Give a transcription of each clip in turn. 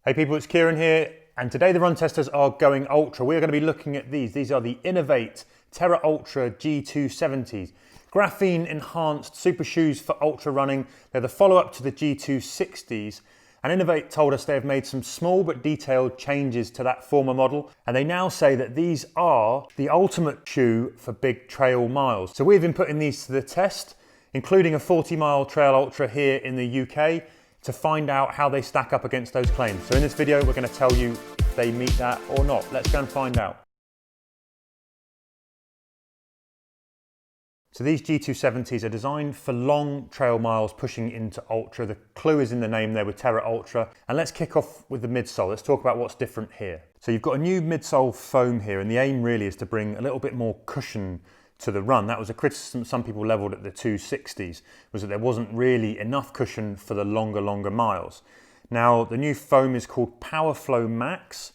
Hey people, it's Kieran here, and today the run testers are going ultra. We're going to be looking at these. These are the INOV-8 Terraultra G270s. Graphene-enhanced super shoes for ultra running. They're the follow-up to the G260s. And INOV-8 told us they have made some small but detailed changes to that former model. And they now say that these are the ultimate shoe for big trail miles. So we've been putting these to the test, including a 40-mile trail ultra here in the UK, to find out how they stack up against those claims. So in this video, we're going to tell you if they meet that or not. Let's go and find out. So these G270s are designed for long trail miles pushing into ultra. The clue is in the name there with Terraultra. And let's kick off with the midsole. Let's talk about what's different here. So you've got a new midsole foam here, and the aim really is to bring a little bit more cushion to the run. That was a criticism some people leveled at the 260s, was that there wasn't really enough cushion for the longer miles. Now, the new foam is called PowerFlow Max,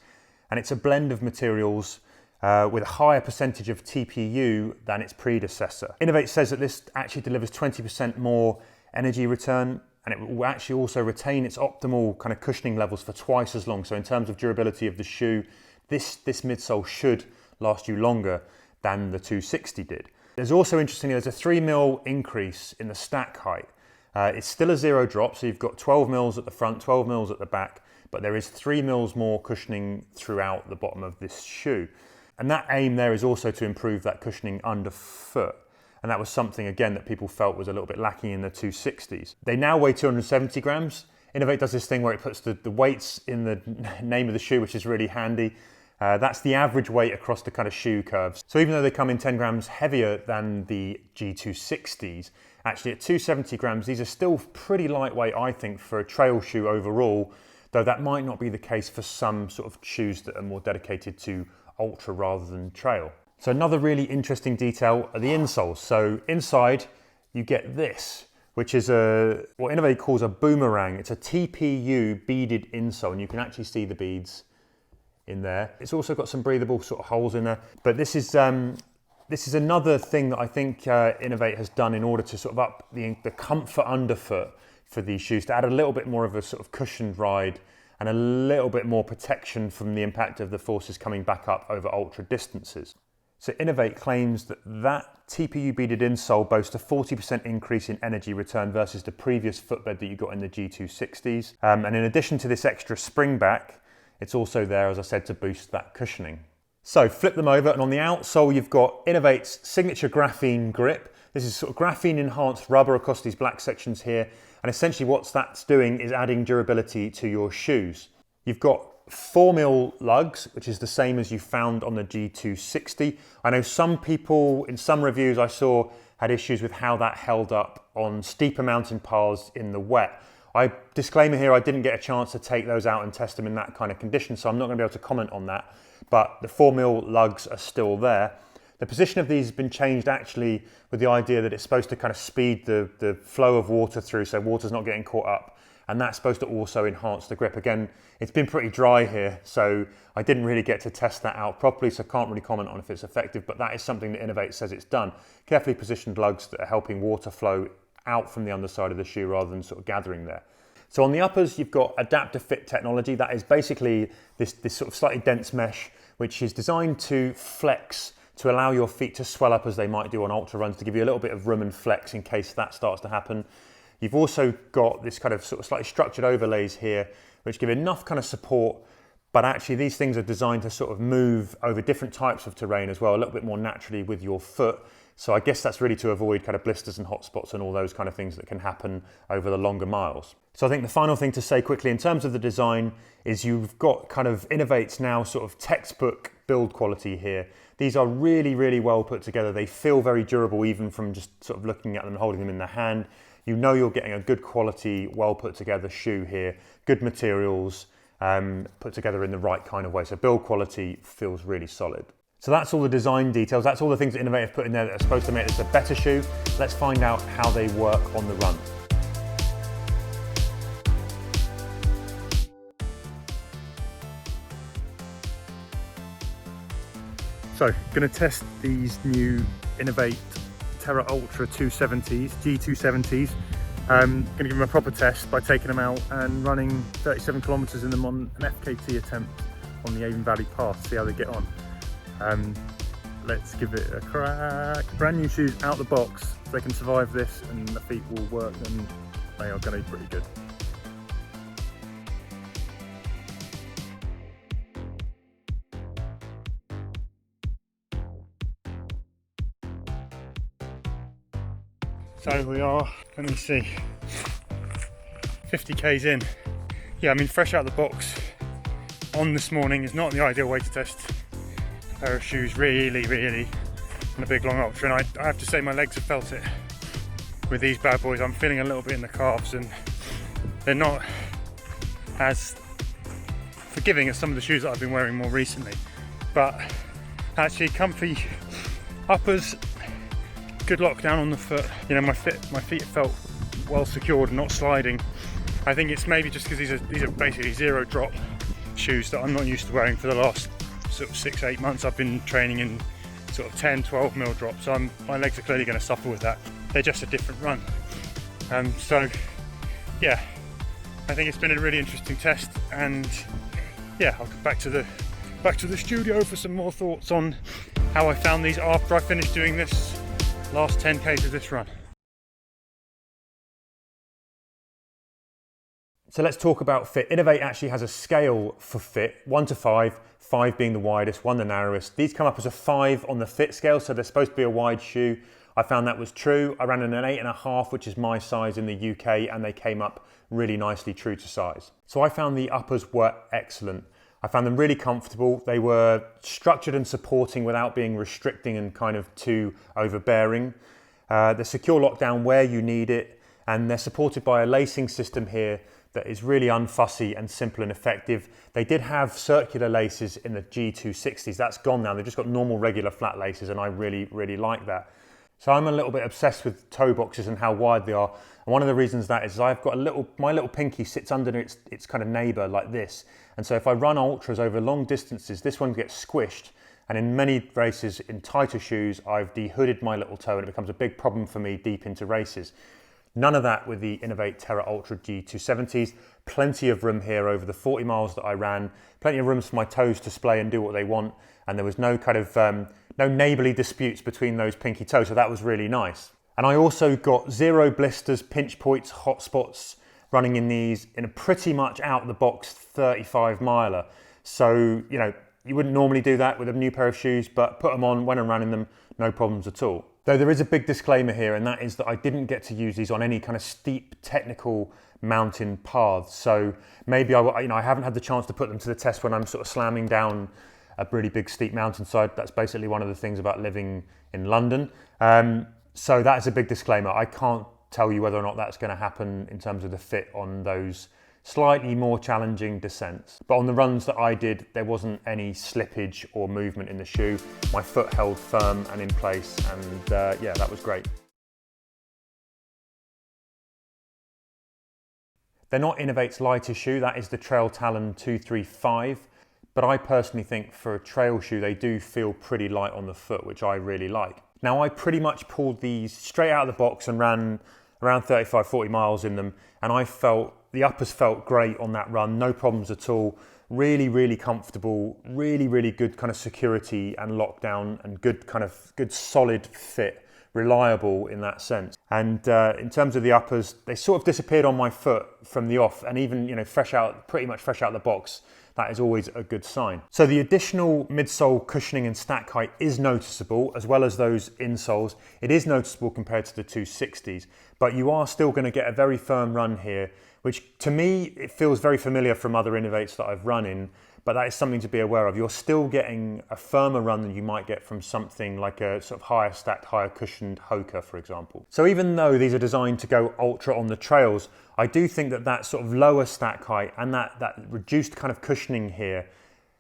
and it's a blend of materials with a higher percentage of TPU than its predecessor. INOV-8 says that this actually delivers 20% more energy return, and it will actually also retain its optimal kind of cushioning levels for twice as long. So in terms of durability of the shoe, this midsole should last you longer than the 260 did. There's also, interestingly, there's a 3mm increase in the stack height. It's still a zero drop, so you've got 12mm at the front, 12mm at the back, but there is 3mm more cushioning throughout the bottom of this shoe. And that aim there is also to improve that cushioning underfoot. And that was something, again, that people felt was a little bit lacking in the 260s. They now weigh 270 grams. INOV-8 does this thing where it puts the weights in the name of the shoe, which is really handy. That's the average weight across the kind of shoe curves. So even though they come in 10 grams heavier than the G260s, actually at 270 grams, these are still pretty lightweight, I think, for a trail shoe overall, though that might not be the case for some sort of shoes that are more dedicated to ultra rather than trail. So another really interesting detail are the insoles. So inside you get this, which is what INOV-8 calls a boomerang. It's a TPU beaded insole, and you can actually see the beads in there. It's also got some breathable sort of holes in there. But this is another thing that I think INOV-8 has done in order to sort of up the comfort underfoot for these shoes, to add a little bit more of a sort of cushioned ride and a little bit more protection from the impact of the forces coming back up over ultra distances. So INOV-8 claims that TPU beaded insole boasts a 40% increase in energy return versus the previous footbed that you got in the G260s. And in addition to this extra spring back, it's also there, as I said, to boost that cushioning. So flip them over, and on the outsole you've got INOV-8's signature graphene grip. This is sort of graphene enhanced rubber across these black sections here, and essentially what that's doing is adding durability to your shoes. You've got 4mm lugs, which is the same as you found on the G260. I know some people, in some reviews I saw, had issues with how that held up on steeper mountain paths in the wet. Disclaimer here, I didn't get a chance to take those out and test them in that kind of condition, so I'm not going to be able to comment on that, but the 4mm lugs are still there. The position of these has been changed actually with the idea that it's supposed to kind of speed the flow of water through, so water's not getting caught up, and that's supposed to also enhance the grip. Again, it's been pretty dry here, so I didn't really get to test that out properly, so I can't really comment on if it's effective, but that is something that INOV-8 says it's done. Carefully positioned lugs that are helping water flow out from the underside of the shoe rather than sort of gathering there. So on the uppers, you've got adaptive fit technology. That is basically this sort of slightly dense mesh, which is designed to flex, to allow your feet to swell up as they might do on ultra runs, to give you a little bit of room and flex in case that starts to happen. You've also got this kind of sort of slightly structured overlays here, which give enough kind of support, but actually these things are designed to sort of move over different types of terrain as well, a little bit more naturally with your foot. So I guess that's really to avoid kind of blisters and hot spots and all those kind of things that can happen over the longer miles. So I think the final thing to say quickly in terms of the design is you've got kind of INOV-8's now sort of textbook build quality here. These are really, really well put together. They feel very durable even from just sort of looking at them and holding them in the hand. You know you're getting a good quality, well put together shoe here, good materials, put together in the right kind of way. So build quality feels really solid. So that's all the design details. That's all the things that INOV-8 have put in there that are supposed to make this a better shoe. Let's find out how they work on the run. So, going to test these new INOV-8 Terraultra 270s, G270s. Going to give them a proper test by taking them out and running 37 kilometres in them on an FKT attempt on the Avon Valley Pass, see how they get on. Let's give it a crack. Brand new shoes out the box. If they can survive this and the feet will work, then they are going to be pretty good. So we are, let me see, 50 k's in. Yeah, I mean, fresh out of the box on this morning is not the ideal way to test a pair of shoes, really, on a big long ultra. And I have to say my legs have felt it with these bad boys. I'm feeling a little bit in the calves and they're not as forgiving as some of the shoes that I've been wearing more recently. But actually comfy uppers, good lockdown on the foot. You know, my feet felt well secured and not sliding. I think it's maybe just because these are basically zero drop shoes that I'm not used to wearing for the last sort of 6-8 months. I've been training in sort of 10-12 mil drops, so my legs are clearly going to suffer with that. They're just a different run. So yeah, I think it's been a really interesting test, and yeah, I'll get back to the studio for some more thoughts on how I found these after I finished doing this last 10 k's of this run. So let's talk about fit. INOV-8 actually has a scale for fit, 1 to 5, 5 being the widest, 1 the narrowest. These come up as a 5 on the fit scale, so they're supposed to be a wide shoe. I found that was true. I ran in an 8.5, which is my size in the UK, and they came up really nicely true to size. So I found the uppers were excellent. I found them really comfortable. They were structured and supporting without being restricting and kind of too overbearing. They're secure lockdown where you need it, and they're supported by a lacing system here that is really unfussy and simple and effective. They did have circular laces in the G260s. That's gone now. They've just got normal regular flat laces, and I really like that. So I'm a little bit obsessed with toe boxes and how wide they are. And one of the reasons that is I've got my little pinky sits under its kind of neighbour like this. And so if I run ultras over long distances, this one gets squished. And in many races in tighter shoes, I've dehooded my little toe and it becomes a big problem for me deep into races. None of that with the INOV-8 Terraultra G270s. Plenty of room here over the 40 miles that I ran. Plenty of rooms for my toes to splay and do what they want. And there was no kind of, no neighbourly disputes between those pinky toes. So that was really nice. And I also got 0 blisters, pinch points, hot spots running in these in a pretty much out the box 35 miler. So, you know, you wouldn't normally do that with a new pair of shoes, but put them on, went and ran in them, no problems at all. Though there is a big disclaimer here, and that is that I didn't get to use these on any kind of steep technical mountain paths. So maybe I haven't had the chance to put them to the test when I'm sort of slamming down a really big steep mountainside. That's basically one of the things about living in London. So that is a big disclaimer. I can't tell you whether or not that's going to happen in terms of the fit on those slightly more challenging descents. But on the runs that I did, there wasn't any slippage or movement in the shoe. My foot held firm and in place, and yeah, that was great. They're not INOV-8's lightest shoe, that is the Trail Talon 235, but I personally think for a trail shoe, they do feel pretty light on the foot, which I really like. Now, I pretty much pulled these straight out of the box and ran around 35-40 miles in them, and I felt the uppers felt great on that run, no problems at all. Really comfortable, really good kind of security and lockdown, and good solid fit, reliable in that sense. And in terms of the uppers, they sort of disappeared on my foot from the off, and even, you know, pretty much fresh out of the box, that is always a good sign. So the additional midsole cushioning and stack height is noticeable, as well as those insoles. It is noticeable compared to the 260s, but you are still going to get a very firm run here, which to me, it feels very familiar from other INOV-8s that I've run in, but that is something to be aware of. You're still getting a firmer run than you might get from something like a sort of higher stacked, higher cushioned Hoka, for example. So even though these are designed to go ultra on the trails, I do think that sort of lower stack height and that reduced kind of cushioning here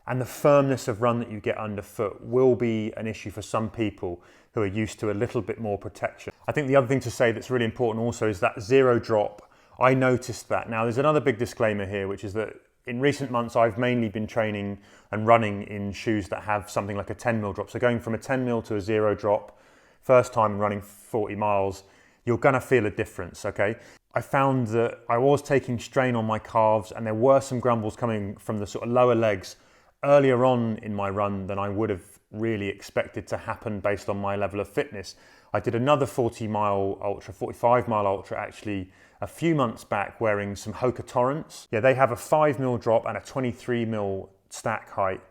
and the firmness of run that you get underfoot will be an issue for some people who are used to a little bit more protection. I think the other thing to say that's really important also is that zero drop. I noticed that. Now there's another big disclaimer here, which is that in recent months, I've mainly been training and running in shoes that have something like a 10 mil drop. So going from a 10 mil to a zero drop, first time running 40 miles, you're gonna feel a difference, okay? I found that I was taking strain on my calves, and there were some grumbles coming from the sort of lower legs earlier on in my run than I would have really expected to happen based on my level of fitness. I did another 40-mile ultra, 45-mile ultra actually, a few months back wearing some Hoka Torrents. Yeah, they have a 5mm drop and a 23mm stack height,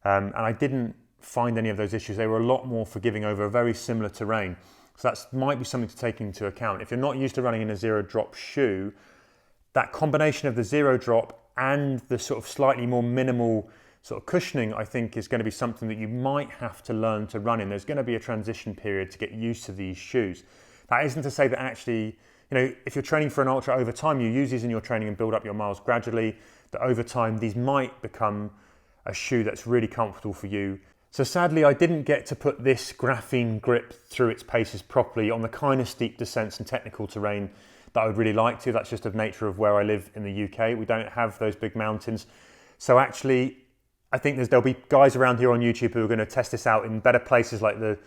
and I didn't find any of those issues. They were a lot more forgiving over a very similar terrain. So that might be something to take into account. If you're not used to running in a zero drop shoe, that combination of the zero drop and the sort of slightly more minimal sort of cushioning, I think, is going to be something that you might have to learn to run in. There's going to be a transition period to get used to these shoes. That isn't to say that actually, if you're training for an ultra over time, you use these in your training and build up your miles gradually, that over time these might become a shoe that's really comfortable for you. So sadly, I didn't get to put this graphene grip through its paces properly on the kind of steep descents and technical terrain that I would really like to. That's just the nature of where I live in the UK. We don't have those big mountains. So actually, I think there'll be guys around here on YouTube who are going to test this out in better places like the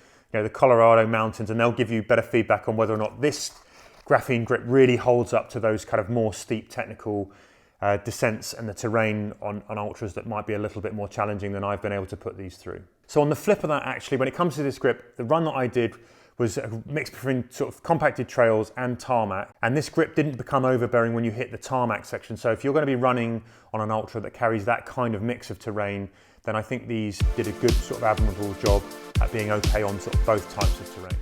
Colorado mountains, and they'll give you better feedback on whether or not this graphene grip really holds up to those kind of more steep technical descents and the terrain on ultras that might be a little bit more challenging than I've been able to put these through. So on the flip of that, actually, when it comes to this grip, the run that I did was a mix between sort of compacted trails and tarmac, and this grip didn't become overbearing when you hit the tarmac section. So if you're going to be running on an ultra that carries that kind of mix of terrain, then I think these did a good sort of admirable job at being okay on sort of both types of terrain.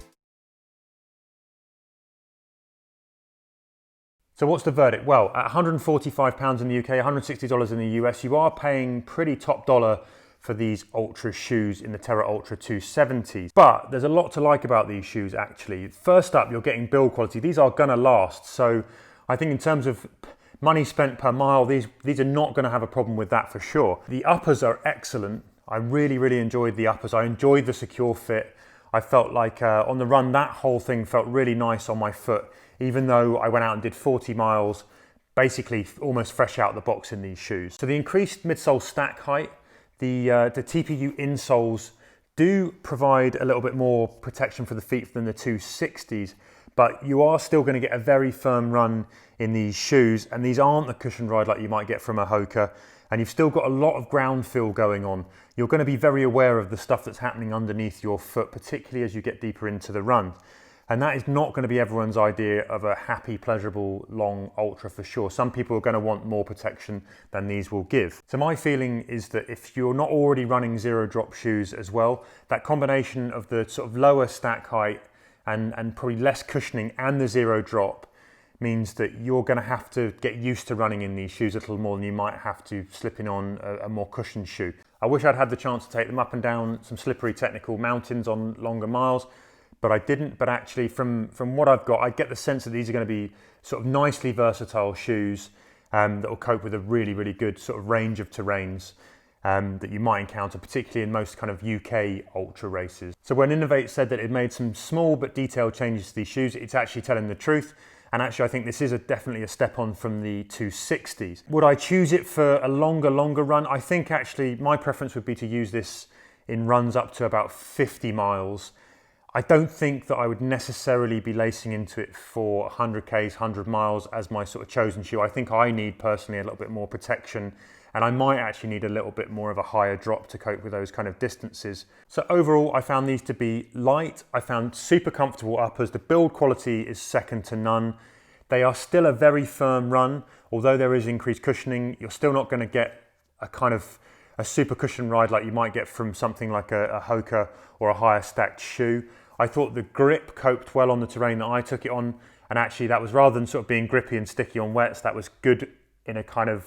So what's the verdict? Well, at £145 in the UK, $160 in the US, you are paying pretty top dollar for these ultra shoes in the Terraultra 270. But there's a lot to like about these shoes actually. First up, you're getting build quality. These are gonna last. So I think in terms of money spent per mile, these are not gonna have a problem with that for sure. The uppers are excellent. I really enjoyed the uppers. I enjoyed the secure fit. I felt like on the run, that whole thing felt really nice on my foot, even though I went out and did 40 miles, basically almost fresh out the box in these shoes. So the increased midsole stack height, the TPU insoles do provide a little bit more protection for the feet than the 260s, but you are still going to get a very firm run in these shoes, and these aren't the cushioned ride like you might get from a Hoka, and you've still got a lot of ground feel going on. You're going to be very aware of the stuff that's happening underneath your foot, particularly as you get deeper into the run. And that is not going to be everyone's idea of a happy, pleasurable, long ultra for sure. Some people are going to want more protection than these will give. So my feeling is that if you're not already running zero drop shoes as well, that combination of the sort of lower stack height and probably less cushioning and the zero drop means that you're going to have to get used to running in these shoes a little more than you might have to slipping on a more cushioned shoe. I wish I'd had the chance to take them up and down some slippery technical mountains on longer miles, but I didn't. But actually from what I've got, I get the sense that these are going to be sort of nicely versatile shoes that will cope with a really good sort of range of terrains that you might encounter, particularly in most kind of UK ultra races. So when INOV-8 said that it made some small but detailed changes to these shoes, it's actually telling the truth. And actually I think this is definitely a step on from the 260s. Would I choose it for a longer run? I think actually my preference would be to use this in runs up to about 50 miles. I don't think that I would necessarily be lacing into it for 100 Ks, 100 miles as my sort of chosen shoe. I think I need personally a little bit more protection, and I might actually need a little bit more of a higher drop to cope with those kind of distances. So overall, I found these to be light. I found super comfortable uppers. The build quality is second to none. They are still a very firm run. Although there is increased cushioning, you're still not going to get a kind of a super cushion ride like you might get from something like a Hoka or a higher stacked shoe. I thought the grip coped well on the terrain that I took it on, and actually that was, rather than sort of being grippy and sticky on wets, that was good in a kind of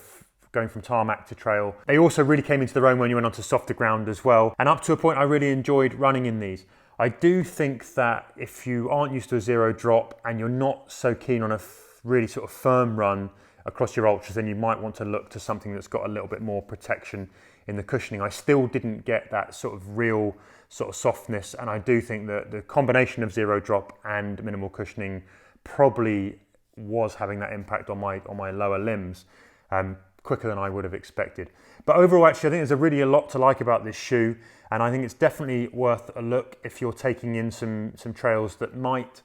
going from tarmac to trail. They also really came into their own when you went onto softer ground as well, and up to a point I really enjoyed running in these. I do think that if you aren't used to a zero drop and you're not so keen on a really sort of firm run across your ultras, then you might want to look to something that's got a little bit more protection in the cushioning. I still didn't get that sort of real sort of softness, and I do think that the combination of zero drop and minimal cushioning probably was having that impact on my lower limbs quicker than I would have expected. But overall, actually, I think there's really a lot to like about this shoe, and I think it's definitely worth a look if you're taking in some trails that might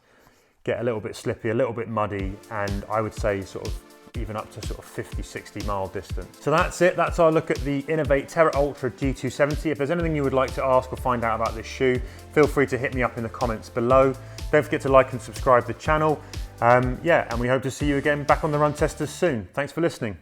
get a little bit slippy, a little bit muddy, and I would say sort of even up to sort of 50, 60 mile distance. So that's it, that's our look at the INOV-8 Terraultra G270. If there's anything you would like to ask or find out about this shoe, feel free to hit me up in the comments below. Don't forget to like and subscribe to the channel. And we hope to see you again back on the Run Testers soon. Thanks for listening.